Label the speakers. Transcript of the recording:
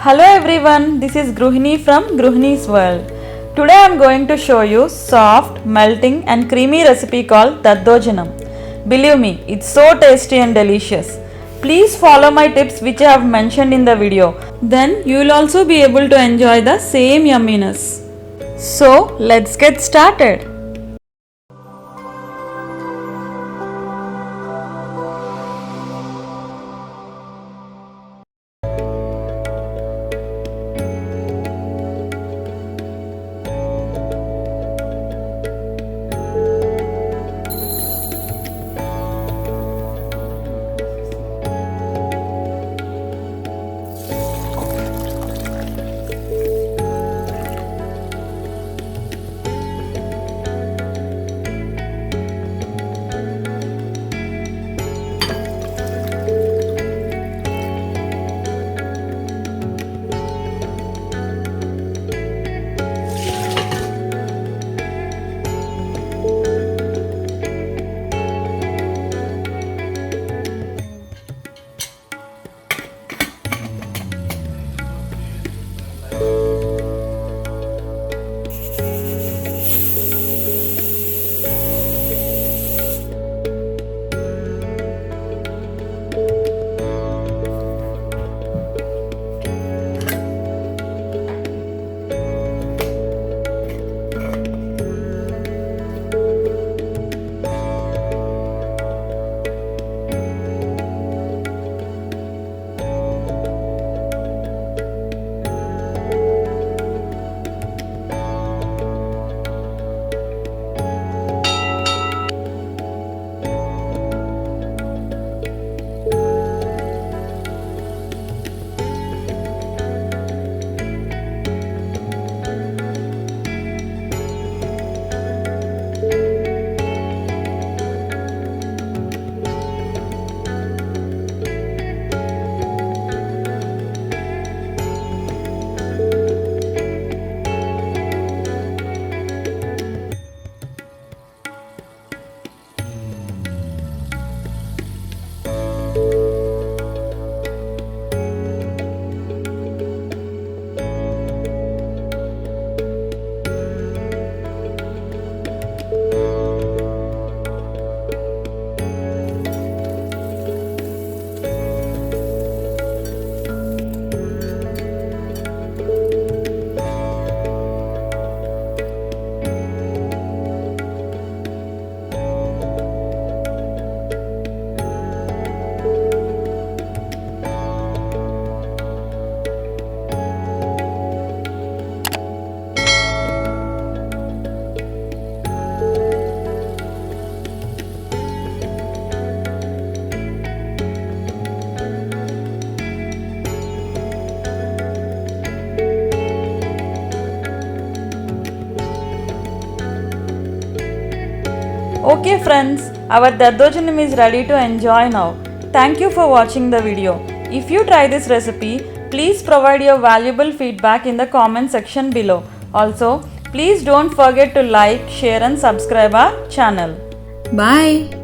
Speaker 1: Hello everyone, this is Gruhini from Gruhini's World. Today I am going to show you soft, melting and creamy recipe called Daddojanam. Believe me, it's so tasty and delicious. Please follow my tips which I have mentioned in the video. Then you will also be able to enjoy the same yumminess. So let's get started. Okay friends, our Daddojanam is ready to enjoy now. Thank you for watching the video. If you try this recipe, please provide your valuable feedback in the comment section below. Also, please don't forget to like, share and subscribe our channel.
Speaker 2: Bye.